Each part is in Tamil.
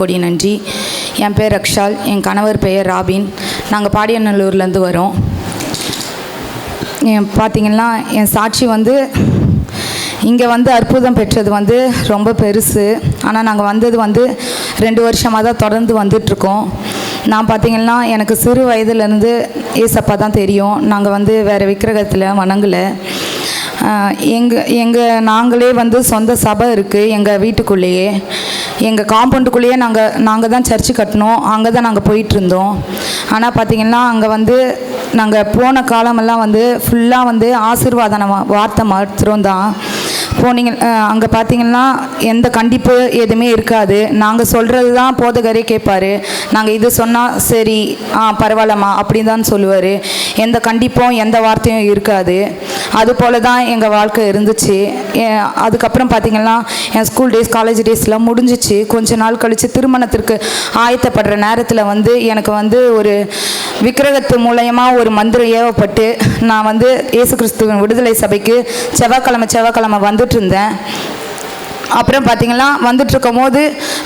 கொடி நன்றி. என் பேர் ரக்ஷால், என் கணவர் பெயர் ராபின். நாங்கள் பாடியநல்லூர்லேருந்து வரோம். பார்த்திங்கன்னா என் சாட்சி இங்கே அற்புதம் பெற்றது ரொம்ப பெருசு. ஆனால் நாங்கள் வந்தது 2 வருஷமாக தான் தொடர்ந்து வந்துட்ருக்கோம். நான் பார்த்திங்கன்னா எனக்கு சிறு வயதுலேருந்து ஏசப்பா தான் தெரியும். நாங்கள் வேறு விக்கிரகத்தில் வணங்கலை. நாங்களே சொந்த சபை இருக்குது எங்கள் வீட்டுக்குள்ளேயே. எங்கள் காம்பவுண்டுக்குள்ளேயே நாங்கள் தான் சர்ச்சு கட்டினோம். அங்கே தான் நாங்கள் போயிட்டுருந்தோம். ஆனால் பார்த்திங்கன்னா அங்கே நாங்கள் போன காலமெல்லாம் ஃபுல்லாக ஆசீர்வாதன வார்த்தை மாத்திரம் தான் போனீங்க. அங்கே பார்த்திங்கன்னா எந்த கண்டிப்பு எதுவுமே இருக்காது. நாங்கள் சொல்கிறது தான் போதகரே கேட்பார். நாங்கள் இது சொன்னால் சரி பரவாயில்லம்மா அப்படின்னு தான் சொல்லுவார். எந்த கண்டிப்பும் எந்த வார்த்தையும் இருக்காது. அதுபோல் தான் எங்கள் வாழ்க்கை இருந்துச்சு. அதுக்கப்புறம் பார்த்திங்கன்னா என் ஸ்கூல் டேஸ் காலேஜ் டேஸ்லாம் முடிஞ்சிச்சு. கொஞ்ச நாள் கழித்து திருமணத்திற்கு ஆயத்தப்படுற நேரத்தில் எனக்கு ஒரு விக்கிரகத்து மூலயமா ஒரு மந்திரம் ஏவப்பட்டு நான் இயேசு கிறிஸ்துவின் விடுதலை சபைக்கு செவ்வாய்க்கிழமை வந்துட்டு இருந்தேன். அப்புறம் பார்த்திங்கன்னா வந்துட்டுருக்கும் போது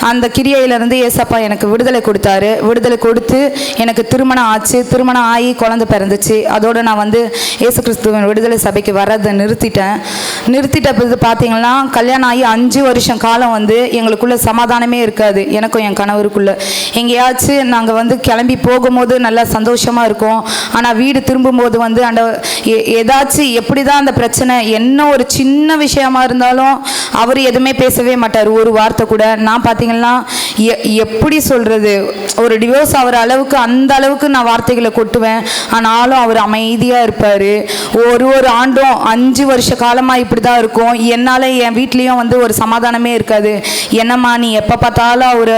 அந்த கிரியையிலேருந்து ஏசப்பா எனக்கு விடுதலை கொடுத்தாரு. விடுதலை கொடுத்து எனக்கு திருமணம் ஆச்சு. திருமணம் ஆகி குழந்தை பிறந்துச்சு. அதோடு நான் இயேசு கிறிஸ்துவின் விடுதலை சபைக்கு வர்றதை நிறுத்திட்ட பிறகு பார்த்திங்கன்னா கல்யாணம் ஆகி 5 வருஷம் காலம் எங்களுக்குள்ளே சமாதானமே இருக்காது. எனக்கும் என் கணவருக்குள்ளே எங்கேயாச்சும் நாங்கள் கிளம்பி போகும்போது நல்லா சந்தோஷமாக இருக்கும். ஆனால் வீடு திரும்பும்போது அந்த ஏதாச்சும் எப்படி தான் அந்த பிரச்சனை என்ன ஒரு சின்ன விஷயமா இருந்தாலும் அவர் எதுவுமே பேசவே மாட்டார், ஒரு வார்த்தை கூட. நான் பார்த்தீங்கன்னா எப்படி சொல்கிறது, ஒரு டிவோர்ஸ் ஆகிற அளவுக்கு அந்த அளவுக்கு நான் வார்த்தைகளை கொட்டுவேன். ஆனாலும் அவர் அமைதியாக இருப்பார். ஒரு ஆண்டும் 5 வருஷ காலமாக இப்படி தான் இருக்கும். என்னால் என் வீட்லேயும் ஒரு சமாதானமே இருக்காது. என்னம்மா நீ எப்போ பார்த்தாலும் அவர்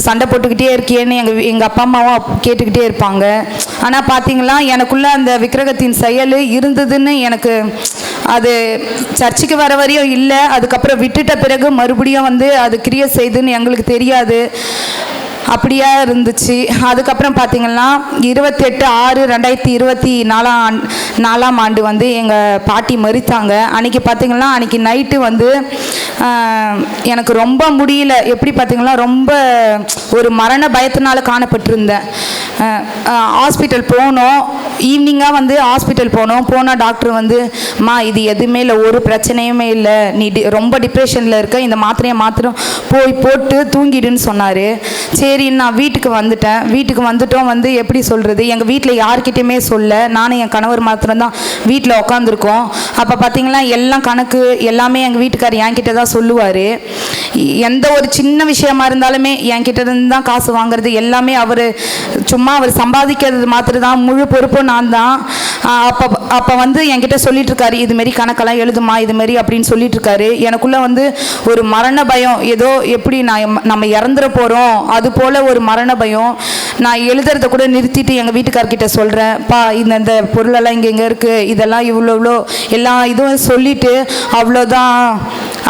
சண்டை போட்டுக்கிட்டே இருக்கியேன்னு எங்கள் அப்பா அம்மாவும் கேட்டுக்கிட்டே இருப்பாங்க. ஆனால் பார்த்தீங்களா எனக்குள்ளே அந்த விக்கிரகத்தின் செயல் இருந்ததுன்னு எனக்கு அது சர்ச்சுக்கு வர வரையும் இல்லை. அதுக்கப்புறம் விட்டுட்ட பிறகு மறுபடியும் அது கிரியை செய்துன்னு எங்களுக்கு தெரியாது. அப்படியா இருந்துச்சு. அதுக்கப்புறம் பார்த்திங்கன்னா 28/6/2024 ஆண்டு எங்கள் பாட்டி மரித்தாங்க. அன்றைக்கி பார்த்திங்கன்னா அன்றைக்கி நைட்டு எனக்கு ரொம்ப முடியல. எப்படி பார்த்திங்கன்னா ரொம்ப ஒரு மரண பயத்தினால காணப்பட்டிருந்தேன். ஹாஸ்பிட்டல் போனோம். ஈவினிங்காக ஹாஸ்பிட்டல் போனால் டாக்டர் இது எதுவுமே இல்லை, ஒரு பிரச்சனையுமே இல்லை, நீ ரொம்ப டிப்ரெஷனில் இருக்க, இந்த மாத்திரையை மாத்திரம் போட்டு தூங்கிடுன்னு சொன்னார். சரி நான் வீட்டுக்கு வந்துட்டோம். எப்படி சொல்கிறது, எங்கள் வீட்டில் யார்கிட்டையுமே சொல்ல, நானும் என் கணவர் மாத்திரம்தான் வீட்டில் உட்காந்துருக்கோம். அப்போ பார்த்திங்கன்னா எல்லாம் கணக்கு எல்லாமே எங்கள் வீட்டுக்காரர் என்கிட்ட தான் சொல்லுவார். எந்த ஒரு சின்ன விஷயமா இருந்தாலுமே என்கிட்ட இருந்து தான் காசு வாங்குறது எல்லாமே. சும்மா அவர் சம்பாதிக்கிறது மாத்திரம் தான், முழு பொறுப்பும் நான் தான். அப்போ என்கிட்ட சொல்லிட்டு இருக்காரு, இதுமாரி கணக்கெல்லாம் எழுதுமா இதுமாரி அப்படின்னு சொல்லிட்டு இருக்காரு. எனக்குள்ளே ஒரு மரண பயம், ஏதோ எப்படி நம்ம இறந்துட போகிறோம் அது போல் ஒரு மரண பயம். நான் எழுதுறத கூட நிறுத்திட்டு எங்கள் வீட்டுக்கார்கிட்ட சொல்கிறேன், பா இந்த பொருளெல்லாம் இங்கே இருக்குது, இதெல்லாம் இவ்வளோ எல்லா இதுவும் சொல்லிவிட்டு அவ்வளோதான்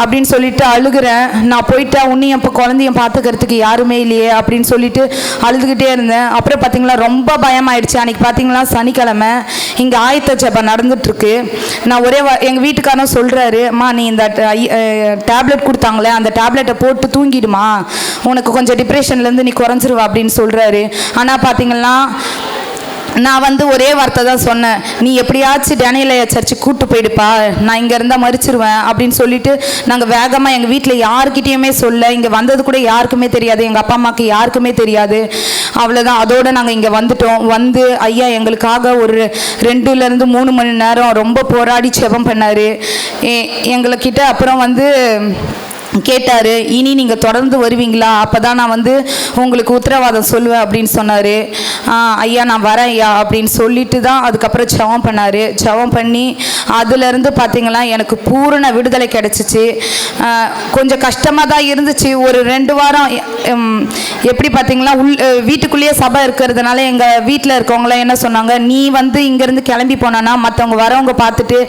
அப்படின்னு சொல்லிட்டு அழுகிறேன். நான் போயிட்டா உன்னையும் இப்போ குழந்தையும் பார்த்துக்கிறதுக்கு யாருமே இல்லையே அப்படின்னு சொல்லிட்டு அழுதுகிட்டே இருந்தேன். அப்புறம் பார்த்திங்களா ரொம்ப பயமாயிடுச்சு. அன்றைக்கி பார்த்திங்களா சனிக்கிழமை இங்கே ஆயத்த ஜெபம் நடந்துட்டுருக்கு. நான் எங்கள் வீட்டுக்காரன் சொல்கிறாரு, அம்மா நீ இந்த டேப்லெட் கொடுத்தாங்களே அந்த டேப்லெட்டை போட்டு தூங்கிடுமா, உனக்கு கொஞ்சம் டிப்ரெஷன்லேருந்து நீ குறைஞ்சிருவா அப்படின்னு சொல்கிறாரு. ஆனால் பார்த்திங்கன்னா நான் ஒரே வார்த்தை தான் சொன்னேன், நீ எப்படியாச்சும் டேனியல் சர்ச்சுக்கு கூப்பிட்டு போயிடுப்பா, நான் இங்கே இருந்தால் மறிச்சிருவேன் அப்படின்னு சொல்லிட்டு நாங்கள் வேகமாக எங்கள் வீட்டில் யாருக்கிட்டேயுமே சொல்ல, இங்கே வந்தது கூட யாருக்குமே தெரியாது, எங்கள் அப்பா அம்மாவுக்கு யாருக்குமே தெரியாது. அவ்வளோதான். அதோடு நாங்கள் இங்கே வந்துட்டோம். ஐயா எங்களுக்காக ஒரு 2-3 மணி நேரம் ரொம்ப போராடி ஜெபம் பண்ணார் எங்களுக்கிட்ட. அப்புறம் கேட்டார், இனி நீங்கள் தொடர்ந்து வருவீங்களா, அப்போ தான் நான் உங்களுக்கு உத்தரவாதம் சொல்லுவேன் அப்படின்னு சொன்னார். ஐயா நான் வரேன் ஐயா அப்படின்னு சொல்லிட்டு தான் அதுக்கப்புறம் ஜெபம் பண்ணார். ஜெபம் பண்ணி அதுலேருந்து பார்த்திங்கன்னா எனக்கு பூரண விடுதலை கிடச்சிச்சு. கொஞ்சம் கஷ்டமாக தான் இருந்துச்சு. ஒரு 2 வாரம் எப்படி பார்த்திங்கன்னா வீட்டுக்குள்ளேயே சபை இருக்கிறதுனால எங்கள் வீட்டில் இருக்கவங்களாம் என்ன சொன்னாங்க, நீ இங்கேருந்து கிளம்பி போனான்னா மற்றவங்க வரவங்க பார்த்துட்டு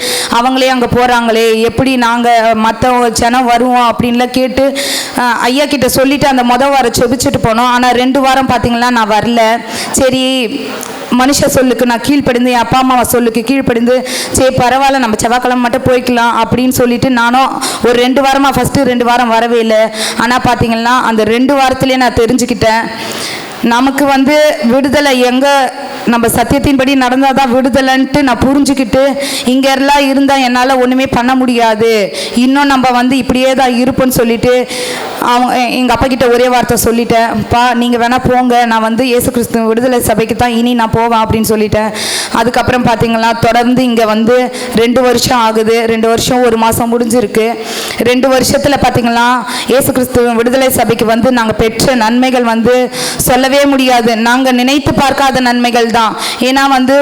அவங்களே அங்கே போகிறாங்களே, எப்படி நாங்கள் மற்றவங்க ஜனம் வருவோம் அப்படின்னு இல்லை கேட்டு ஐயா கிட்ட சொல்லிவிட்டு அந்த வாரம் செபிச்சுட்டு போனோம். ஆனால் 2 வாரம் பார்த்திங்கன்னா நான் வரல. சரி மனுஷ சொல்லுக்கு நான் கீழ்ப்படிந்து, என் அப்பா அம்மாவை சொல்லுக்கு கீழ்ப்படிந்து, சரி பரவாயில்ல நம்ம செவ்வாய்க்கிழமை மட்டும் போய்க்கலாம் அப்படின்னு சொல்லிட்டு நானும் ஒரு 2 வாரமாக ஃபஸ்ட்டு 2 வாரம் வரவே இல்லை. ஆனால் பார்த்திங்கன்னா அந்த 2 வாரத்துலேயே நான் தெரிஞ்சுக்கிட்டேன், நமக்கு வந்து விடுதலை எங்கே நம்ம சத்தியத்தின்படி நடந்தால் தான் விடுதலைன்ட்டு நான் புரிஞ்சுக்கிட்டு, இங்கெல்லாம் இருந்தால் என்னால் ஒன்றுமே பண்ண முடியாது, இன்னும் நம்ம வந்து இப்படியே தான் இருப்போன்னு சொல்லிட்டு எங்கள் அப்பா கிட்ட ஒரே வார்த்தை சொல்லிட்டேன், பா நீங்கள் வேணால் போங்க, நான் வந்து இயேசு கிறிஸ்து விடுதலை சபைக்கு தான் இனி நான் போவேன் அப்படின்னு சொல்லிட்டேன். அதுக்கப்புறம் பார்த்திங்களா தொடர்ந்து இங்கே வந்து 2 வருஷம் ஆகுது. 2 வருஷம் 1 மாதம் முடிஞ்சிருக்கு. 2 வருஷத்தில் பார்த்திங்களா இயேசு கிறிஸ்து விடுதலை சபைக்கு வந்து நாங்கள் பெற்ற நன்மைகள் வந்து சொல்லவே முடியாது. நாங்கள் நினைத்து பார்க்காத நன்மைகள் தான். ஏன்னா வந்து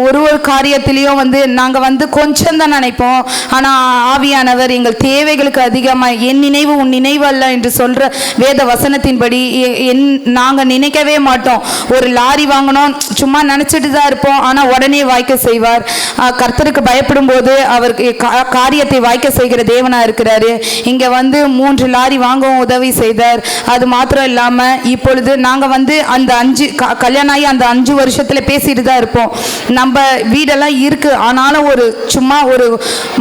ஒரு காரியத்திலையும் வந்து நாங்கள் வந்து கொஞ்சம் தான் நினைப்போம். ஆனால் ஆவியானவர் எங்கள் தேவைகளுக்கு அதிகமாக என் நினைவு உன் நினைவு அல்ல என்று சொல்கிற வேத வசனத்தின்படி நாங்கள் நினைக்கவே மாட்டோம். ஒரு லாரி வாங்கணும் சும்மா நினச்சிட்டு தான் இருப்போம், ஆனால் உடனே வாய்க்க செய்வார். கர்த்தருக்கு பயப்படும் போது அவர் காரியத்தை வாய்க்க செய்கிற தேவனாக இருக்கிறாரு. இங்கே வந்து 3 லாரி வாங்கவும் உதவி செய்தார். அது மாத்திரம் இல்லாமல் இப்பொழுது நாங்கள் வந்து அந்த 5 கல்யாணம் ஆகி அந்த 5 வருஷத்தில் பேசிட்டு தான் இருப்போம். நம்ம வீடெல்லாம் இருக்குது, ஆனாலும் ஒரு சும்மா ஒரு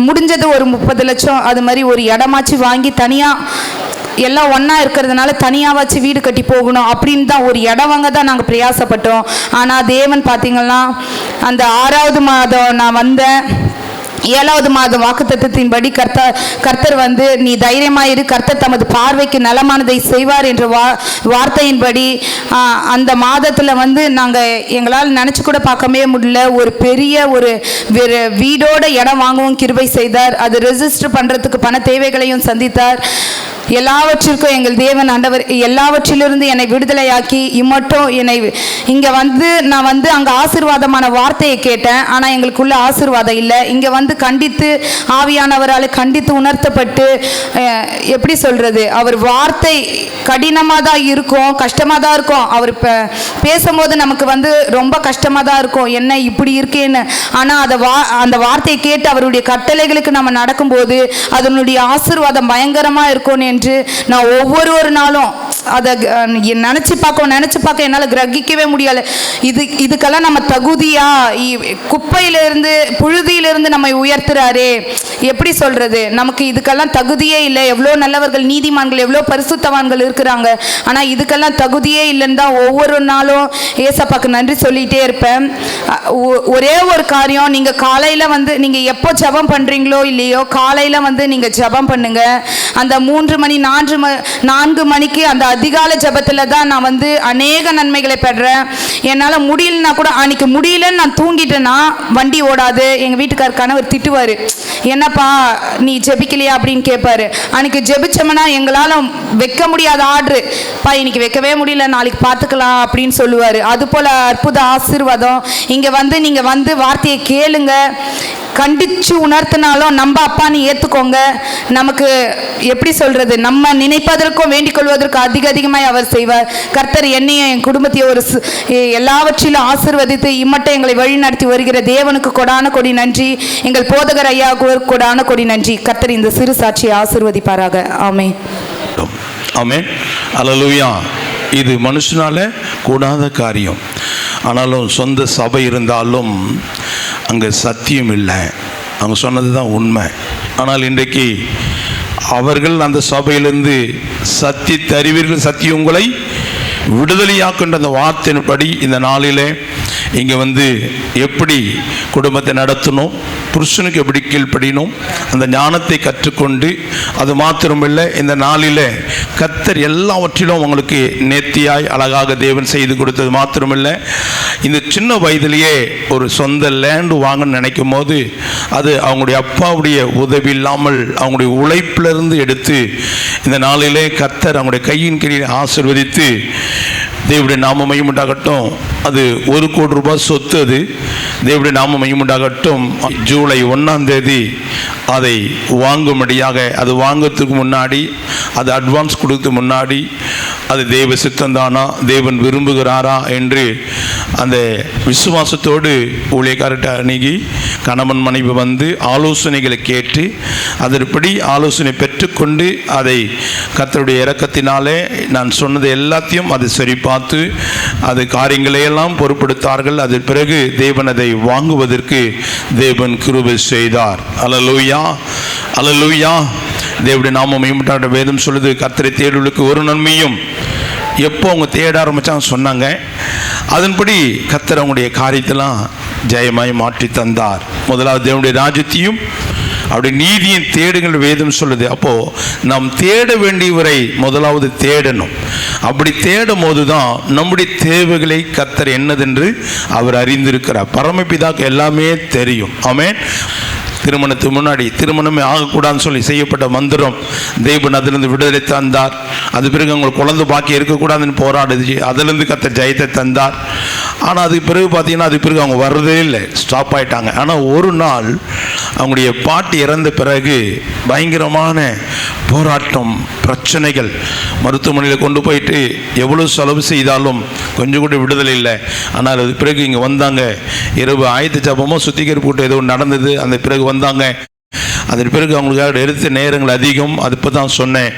முடிஞ்சது ஒரு 30 லட்சம் அது மாதிரி ஒரு இடமாச்சு வாங்கி தனியாக எல்லாம் ஒன்றா இருக்கிறதுனால தனியாக வச்சு வீடு கட்டி போகணும் அப்படின்னு தான் ஒரு இடம் வாங்க தான் நாங்கள் பிரயாசப்பட்டோம். ஆனால் தேவன் பார்த்திங்கன்னா அந்த 6வது மாதம் நான் வந்தேன், 7வது மாதம் வாக்குத்தத்தத்தின்படி கர்த்தர் வந்து நீ தைரியமாயிரு, கர்த்தர் தமது பார்வைக்கு நலமானதை செய்வார் என்ற வார்த்தையின்படி அந்த மாதத்தில் வந்து நாங்கள் எங்களால் நினச்சி கூட பார்க்கவே முடியல, ஒரு பெரிய ஒரு வீடோட இடம் வாங்கவும் கிருபை செய்தார். அது ரெஜிஸ்டர் பண்ணுறதுக்கு பண தேவைகளையும் சந்தித்தார். எல்லாவற்றிற்கும் எங்கள் தேவன் ஆண்டவர் எல்லாவற்றிலிருந்து என்னை விடுதலையாக்கி இம்மட்டும் என்னை இங்கே வந்து நான் வந்து அங்கே ஆசீர்வாதமான வார்த்தையை கேட்டேன். ஆனால் எங்களுக்குள்ள ஆசீர்வாதம் இல்லை. இங்கே வந்து கண்டித்து ஆவியானவரால் கண்டித்து உணர்த்தப்பட்டு எப்படி சொல்கிறது, அவர் வார்த்தை கடினமாக தான் இருக்கும், கஷ்டமாக தான் இருக்கும். அவர் பேசும்போது நமக்கு வந்து ரொம்ப கஷ்டமாக தான் இருக்கும், என்ன இப்படி இருக்கேன்னு. ஆனால் அந்த வார்த்தையை கேட்டு அவருடைய கட்டளைகளுக்கு நம்ம நடக்கும்போது அதனுடைய ஆசீர்வாதம் பயங்கரமாக இருக்கும்னு என்று நான் ஒவ்வொரு நாளும் அதை நினச்சி பார்க்க என்னால் கிரகிக்கவே முடியல. இதுக்கெல்லாம் நம்ம தகுதியா, குப்பையிலிருந்து புழுதியிலிருந்து நம்ம உயர்த்துறாரே, எப்படி சொல்றது, நமக்கு இதுக்கெல்லாம் தகுதியே இல்லை. எவ்வளோ நல்லவர்கள் நீதிமான்கள் எவ்வளோ பரிசுத்தவான்கள் இருக்கிறாங்க, ஆனால் இதுக்கெல்லாம் தகுதியே இல்லைன்னு தான் ஒவ்வொரு நாளும் ஏசப்பாக்கு நன்றி சொல்லிகிட்டே இருப்பேன். ஒரே ஒரு காரியம், நீங்கள் காலையில் வந்து நீங்கள் எப்போ ஜெபம் பண்ணுறீங்களோ இல்லையோ காலையில் வந்து நீங்கள் ஜெபம் பண்ணுங்க. அந்த 3 மணி 4 மணிக்கு அந்த அதிகாலை ஜெபத்தில் தான் நான் வந்து அநேக நன்மைகளை பெறேன். என்னால் முடியலன்னா கூட, அன்றைக்கி முடியலன்னு நான் தூங்கிட்டேன்னா வண்டி ஓடாது. எங்கள் வீட்டுக்கார கணவர் திட்டுவார், என்னப்பா நீ ஜெபிக்கலையா அப்படின்னு கேட்பாரு. அன்றைக்கி ஜெபிச்சோம்னா எங்களால் வைக்க முடியாத ஆர்டரு, பா இன்னைக்கு வைக்கவே முடியல நாளைக்கு பார்த்துக்கலாம் அப்படின்னு சொல்லுவார். அதுபோல் அற்புத ஆசீர்வாதம் இங்கே வந்து நீங்கள் வந்து வார்த்தையை கேளுங்க, கண்டித்து உணர்த்தினாலும் நம்ம அப்பான்னு ஏற்றுக்கோங்க. நமக்கு எப்படி சொல்கிறது, நம்ம நினைப்பதற்கும் வேண்டிக் கொள்வதற்கும் அதிகமாக அவர் செய்வார். கர்த்தர் என்னையும் என் குடும்பத்தையும் எல்லாவற்றிலும் ஆசீர்வதித்து இம்மட்டும் எங்களை வழி நடத்தி வருகிற தேவனுக்கு கொடான கொடி நன்றி. எங்கள் போதகர் ஐயாவுக்கு கொடான கொடி நன்றி. கர்த்தர் இந்த சிறு சாட்சியை ஆசீர்வதிப்பாராக. ஆமென். ஆமென். அல்லேலூயா. இது மனுஷனால கூடாத காரியம். ஆனாலும் சொந்த சபை இருந்தாலும் அங்கே சத்தியம் இல்லை. அவங்க சொன்னது தான் உண்மை. ஆனால் இன்றைக்கு அவர்கள் அந்த சபையிலிருந்து சத்தியத்தை அறிவீர்கள், சத்தியம் உங்களை விடுதலையாக்குன்ற அந்த வார்த்தையின்படி இந்த நாளிலே இங்கே வந்து எப்படி குடும்பத்தை நடத்தணும், புருஷனுக்கு எப்படி கீழ்ப்படியணும், அந்த ஞானத்தை கற்றுக்கொண்டு, அது மாத்திரமில்லை இந்த நாளில் கர்த்தர் எல்லாவற்றிலும் உங்களுக்கு நேர்த்தியாய் அழகாக தேவன் செய்து கொடுத்தது மாத்திரமில்லை, இந்த சின்ன வயதிலேயே ஒரு சொந்த லேண்டு வாங்கன்னு நினைக்கும் போது அது அவங்களுடைய அப்பாவுடைய உதவி இல்லாமல் அவங்களுடைய உழைப்பிலிருந்து எடுத்து இந்த நாளிலே கர்த்தர் அவங்களுடைய கையின் கீழே ஆசீர்வதித்து தேவனுடைய நாம மையமுண்டாகட்டும். அது 1 கோடி ரூபாய் சொத்து. அது தேவனுடைய நாம மையமுண்டாகட்டும். ஜூலை 1ஆம் தேதி அதை வாங்கும்படியாக, அது வாங்கிறதுக்கு முன்னாடி, அது அட்வான்ஸ் கொடுத்து முன்னாடி, அது தேவ சித்தந்தானா, தேவன் விரும்புகிறாரா என்று அந்த விசுவாசத்தோடு ஊழியக்காரர்கிட்ட அணுகி கணவன் மனைவி வந்து ஆலோசனைகளை கேட்டு அதன்படி ஆலோசனை பெற்றுக்கொண்டு அதை கர்த்தருடைய இரக்கத்தினாலே நான் சொன்னது எல்லாத்தையும் அது சரி பார்த்து அது காரியங்களையெல்லாம் பொறுப்படுத்தார்கள். அதன் பிறகு தேவன் அதை வாங்குவதற்கு தேவன் கிருபை செய்தார். அல்லேலூயா, அல்லேலூயா. தேவனுடைய நாமம் மகிமைப்பட. வேதம் சொல்லுது, கர்த்தரை தேடுவதற்கு ஒரு நன்மையும். எப்போ அவங்க தேட ஆரம்பிச்சாங்க சொன்னாங்க, அதன்படி கர்த்தர் அவங்களுடைய காரியத்தெல்லாம் ஜெயமாய் மாற்றி தந்தார். முதலாவது தேவனுடைய ராஜ்யத்தையும் அவருடைய நீதியின் தேடுங்கள் வேதம் சொல்லுது. அப்போ நாம் தேட வேண்டியவரை முதலாவது தேடணும். அப்படி தேடும் போதுதான் நம்முடைய தேவைகளை கர்த்தர் என்னதென்று அவர் அறிந்திருக்கிறார். பரமபிதாக்கு எல்லாமே தெரியும். ஆமென். திருமணத்துக்கு முன்னாடி திருமணமே ஆகக்கூடாதுன்னு சொல்லி செய்யப்பட்ட மந்திரம் தேவன் அதிலிருந்து விடுதலை தந்தார். அது பிறகு அவங்க குழந்தை பாக்கி இருக்கக்கூடாதுன்னு போராடுச்சு, அதிலிருந்து கர்த்தர் ஜெயத்தை தந்தார். ஆனால் அதுக்கு பிறகு பார்த்தீங்கன்னா அதுக்கு பிறகு அவங்க வர்றதே இல்லை, ஸ்டாப் ஆகிட்டாங்க. ஆனால் ஒரு நாள் அவங்களுடைய பாட்டி இறந்த பிறகு பயங்கரமான போராட்டம், பிரச்சனைகள், மருத்துவமனையில் கொண்டு போயிட்டு எவ்வளோ செலவு செய்தாலும் கொஞ்சம் கூட விடுதலை இல்லை. ஆனால் அது பிறகு இங்கே வந்தாங்க. இரவு ஆயத்த ஜபமோ சுத்திகரிப்பு கூட்டம் ஏதோ நடந்தது, அந்த பிறகு வந்தாங்க. அதன் பிறகு அவங்களுக்காக எடுத்த நேரங்கள் அதிகம். அது இப்போ தான் சொன்னேன்,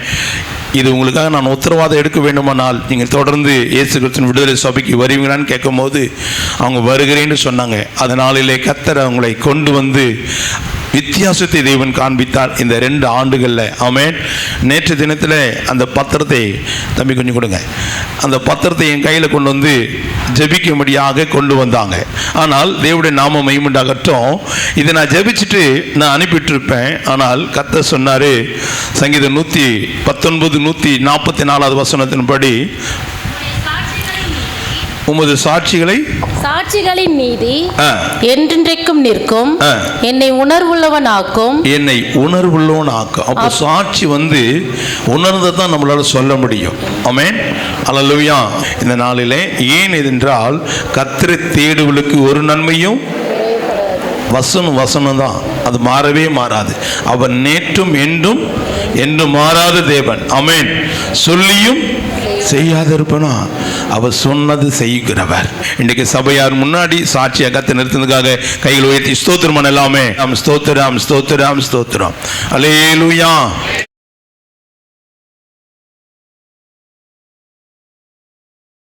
இது உங்களுக்காக நான் உத்தரவாதம் எடுக்க வேண்டுமானால் நீங்கள் தொடர்ந்து இயேசு கிறிஸ்துவின் விடுதலை சபைக்கு வருவீங்களான்னு கேட்கும் போது அவங்க வருகிறேன்னு சொன்னாங்க. அதனாலே கர்த்தர் அவங்களை கொண்டு வந்து வித்தியாசத்தை தேவன் காண்பித்தார் இந்த 2 ஆண்டுகளில். ஆமென். நேற்று தினத்தில் அந்த பத்திரத்தை, தம்பி கொஞ்சம் கொடுங்க, அந்த பத்திரத்தை என் கையில் கொண்டு வந்து ஜெபிக்கும்படியாக கொண்டு வந்தாங்க. ஆனால் தேவனுடைய நாமம் மகிமையுண்டாகட்டும், இதை நான் ஜெபிச்சுட்டு நான் அனுப்பிட்டுருப்பேன். ஆனால் கர்த்தர் சொன்னார், சங்கீதம் 119 144 வசனத்தின்படி, உமது சாட்சிகளின் நீதி என்றென்றைக்கும் நிற்கும், என்னை உணர்வுள்ளவனாக்கும். அப்போ சாட்சி வந்து உணர்ந்ததான் நம்மளால சொல்ல முடியும். ஆமென். அல்லேலூயா. இந்த நாளிலே ஏன் என்றால் கர்த்தரை தேடுவதற்கு ஒரு நன்மையும் வசனம் தான், அது மாறவே மாறாது. அவர் நேற்றும் என்றும் மாறாத தேவன். ஆமென். சொல்லியும் செய்யாதிருப்பனா அவர் சொன்னது செய்கிறவர். இன்றைக்கு சபையார் முன்னாடி சாட்சியாக கர்த்தர் நிறுத்தினதுக்காக கையில் உயர்த்தி ஸ்தோத்திரம் பண்ணலாமே. ஸ்தோத்திரம், ஸ்தோத்திரம், ஸ்தோத்திரம். அல்லேலூயா.